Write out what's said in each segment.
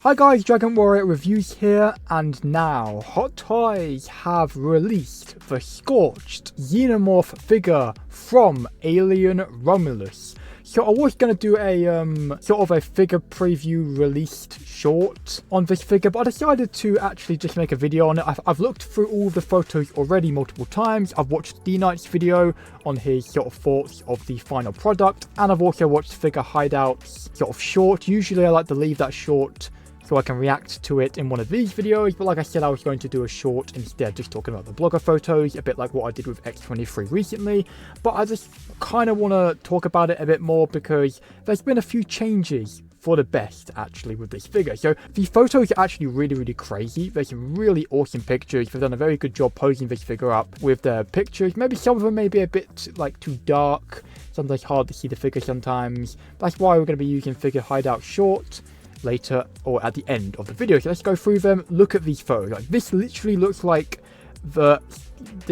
Hi guys, Dragon Warrior Reviews here, and now Hot Toys have released the Scorched Xenomorph figure from Alien Romulus. So I was going to do a sort of a figure preview released short on this figure, but I decided to actually just make a video on it. I've looked through all of the photos already multiple times. I've watched D-Knight's video on his sort of thoughts of the final product, and I've also watched Figure Hideout's sort of short. Usually I like to leave that short so I can react to it in one of these videos, but like I said, I was going to do a short instead, just talking about the blogger photos, a bit like what I did with X23 recently. But I just kind of want to talk about it a bit more because there's been a few changes for the best actually with this figure. So the photos are actually really crazy. There's some really awesome pictures. They've done a very good job posing this figure up with their pictures. Maybe some of them may be a bit like too dark, sometimes hard to see the figure sometimes. That's why we're going to be using Figure Hideout short later or at the end of the video. So let's go through them, look at these photos. Like, this literally looks like the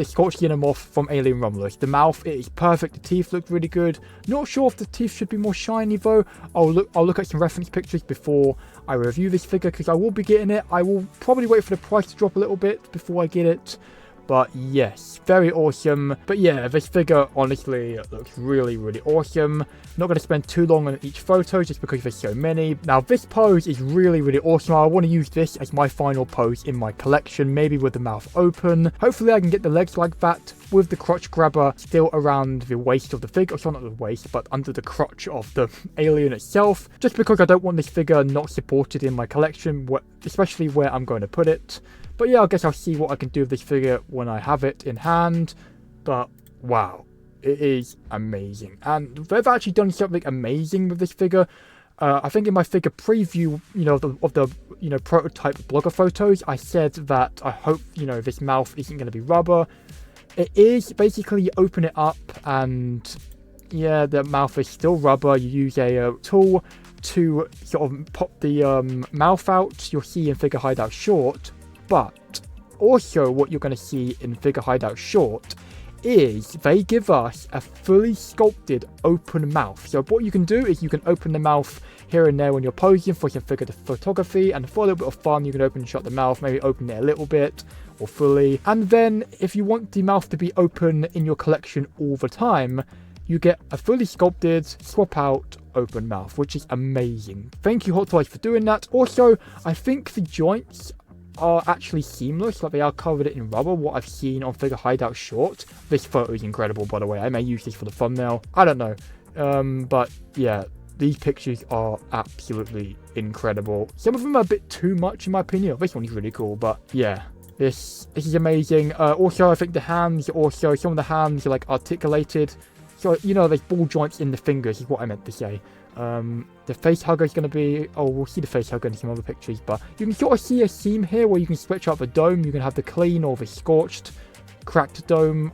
Scorched Xenomorph from Alien Romulus. The mouth, it is perfect. The teeth look really good. Not sure if the teeth should be more shiny though. I'll look at some reference pictures before I review this figure because I will be getting it. I will probably wait for the price to drop a little bit before I get it. But yes, very awesome. But yeah, this figure honestly looks really awesome. Not going to spend too long on each photo just because there's so many. Now this pose is really awesome. I want to use this as my final pose in my collection, maybe with the mouth open. Hopefully I can get the legs like that with the crotch grabber still around the waist of the figure. So not the waist, but under the crotch of the alien itself. Just because I don't want this figure not supported in my collection, especially where I'm going to put it. But yeah, I guess I'll see what I can do with this figure when I have it in hand. But wow, it is amazing. And they've actually done something amazing with this figure. I think in my figure preview, of the prototype blogger photos, I said that I hope, this mouth isn't going to be rubber. It is. Basically, you open it up and yeah, the mouth is still rubber. You use a tool to sort of pop the mouth out. You'll see in Figure Hideout short. But also what you're going to see in Figure Hideout short is they give us a fully sculpted open mouth. So what you can do is you can open the mouth here and there when you're posing for some figure photography, and for a little bit of fun you can open and shut the mouth, maybe open it a little bit or fully. And then if you want the mouth to be open in your collection all the time, you get a fully sculpted swap out open mouth, which is amazing. Thank you Hot Toys for doing that. Also, I think the joints are actually seamless, like they are covered in rubber, what I've seen on Figure Hideout short. This photo is incredible, by the way. I may use this for the thumbnail, I don't know, but yeah, these pictures are absolutely incredible. Some of them are a bit too much in my opinion. This one is really cool, but yeah, this is amazing. Also, I think the hands, also some of the hands are like articulated, so there's ball joints in the fingers is what I meant to say. The face hugger is going to be, we'll see the face hugger in some other pictures, but you can sort of see a seam here where you can stretch out the dome. You can have the clean or the scorched, cracked dome.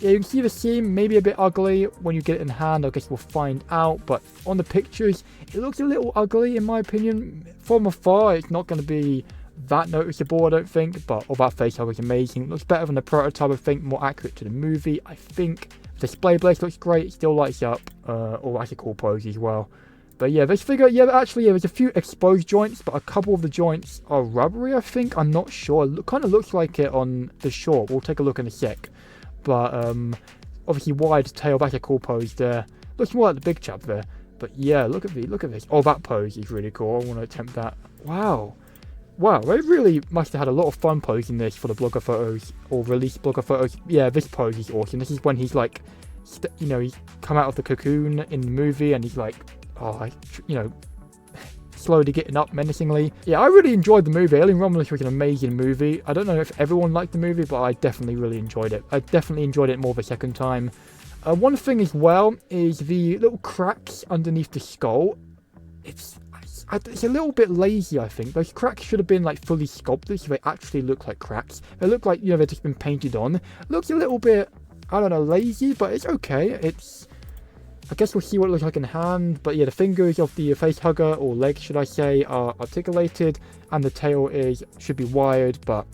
Yeah, you can see the seam, maybe a bit ugly when you get it in hand. I guess we'll find out, but on the pictures, it looks a little ugly in my opinion. From afar, it's not going to be that noticeable, I don't think, but that face hugger is amazing. It looks better than the prototype, I think, more accurate to the movie, I think. The display blade looks great, it still lights up. That's a cool pose as well. But yeah, this figure, there's a few exposed joints, but a couple of the joints are rubbery, I think. I'm not sure. It kind of looks like it on the short. We'll take a look in a sec. But obviously wide tail, that's a cool pose there. Looks more like the big chap there. But yeah, look at this. Oh, that pose is really cool. I want to attempt that. Wow, they really must have had a lot of fun posing this for the blogger photos or release blogger photos. Yeah, this pose is awesome. This is when he's like, he's come out of the cocoon in the movie and he's like, slowly getting up menacingly. Yeah, I really enjoyed the movie. Alien Romulus was an amazing movie. I don't know if everyone liked the movie, but I definitely really enjoyed it. I definitely enjoyed it more the second time. One thing as well is the little cracks underneath the skull. It's a little bit lazy, I think. Those cracks should have been like fully sculpted so they actually look like cracks. They look like, they've just been painted on. Looks a little bit, I don't know, lazy, but it's okay. I guess we'll see what it looks like in hand. But yeah, the fingers of the face hugger, or legs should I say, are articulated, and the tail should be wired, but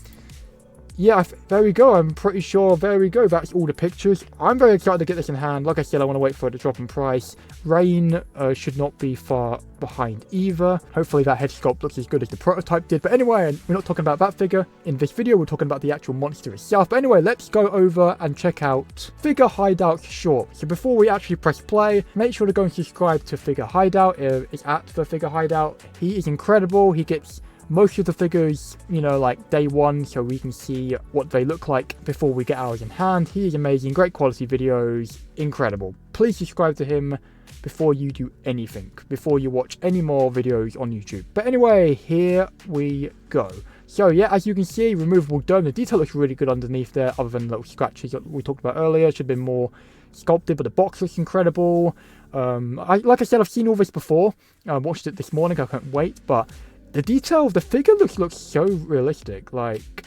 yeah, there we go. I'm pretty sure there we go. That's all the pictures. I'm very excited to get this in hand. Like I said, I want to wait for it to drop in price. Rain should not be far behind either. Hopefully that head sculpt looks as good as the prototype did. But anyway, we're not talking about that figure in this video. We're talking about the actual monster itself. But anyway, let's go over and check out Figure Hideout short. So before we actually press play, make sure to go and subscribe to Figure Hideout. It's at the Figure Hideout. He is incredible. He gets most of the figures, you know, like day one, so we can see what they look like before we get ours in hand. He is amazing, great quality videos, incredible. Please subscribe to him before you do anything, before you watch any more videos on YouTube. But anyway, here we go. So yeah, as you can see, removable dome. The detail looks really good underneath there, other than little scratches that we talked about earlier. Should have been more sculpted, but the box looks incredible. Like I said, I've seen all this before. I watched it this morning, I can't wait, but the detail of the figure looks so realistic. Like,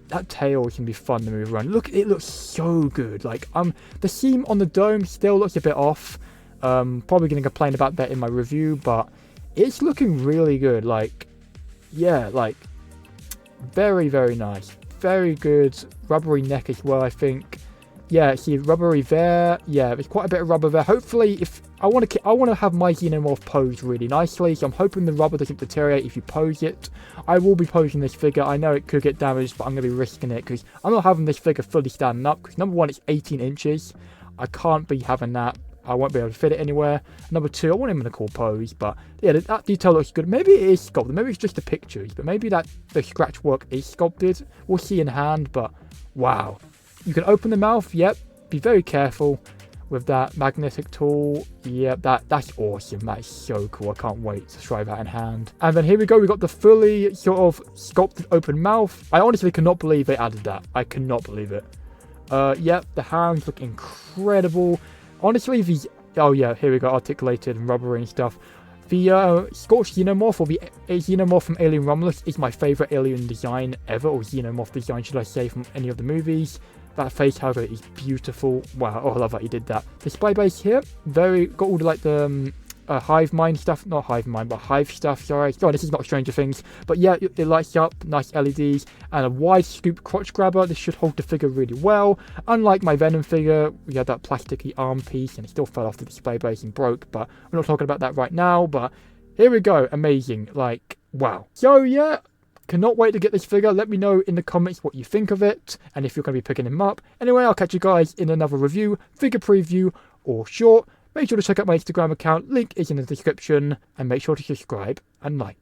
that tail can be fun to move around. Look, it looks so good. Like, the seam on the dome still looks a bit off. Probably going to complain about that in my review, but it's looking really good. Like, yeah, like, very, very nice. Very good. Rubbery neck as well, I think. Yeah, see, rubbery there. Yeah, there's quite a bit of rubber there. Hopefully, if I want to have my Xenomorph posed really nicely, so I'm hoping the rubber doesn't deteriorate if you pose it. I will be posing this figure. I know it could get damaged, but I'm going to be risking it because I'm not having this figure fully standing up. Because number one, it's 18 inches. I can't be having that. I won't be able to fit it anywhere. Number two, I want him in a cool pose, but yeah, that detail looks good. Maybe it is sculpted. Maybe it's just the pictures, but maybe the scratch work is sculpted. We'll see in hand, but wow. You can open the mouth, yep. Be very careful with that magnetic tool. Yep, that's awesome. That is so cool. I can't wait to try that in hand. And then here we go. We got the fully sort of sculpted open mouth. I honestly cannot believe they added that. I cannot believe it. Yep, the hands look incredible. Honestly, these... Oh yeah, here we go. Articulated and rubbery and stuff. The Scorched Xenomorph, or the Xenomorph from Alien Romulus, is my favourite alien design ever, or Xenomorph design, should I say, from any of the movies. That face, however, is beautiful. Wow, oh, I love that he did that. Display base here, got all the, like, the hive mind stuff. Not hive mind, but hive stuff, sorry. Oh, this is not Stranger Things. But yeah, it lights up, nice LEDs, and a wide scoop crotch grabber. This should hold the figure really well. Unlike my Venom figure, we had that plasticky arm piece, and it still fell off the display base and broke, but we're not talking about that right now. But here we go, amazing, like, wow. So yeah, cannot wait to get this figure. Let me know in the comments what you think of it, and if you're going to be picking him up. Anyway, I'll catch you guys in another review, figure preview, or short. Make sure to check out my Instagram account, link is in the description, and make sure to subscribe and like.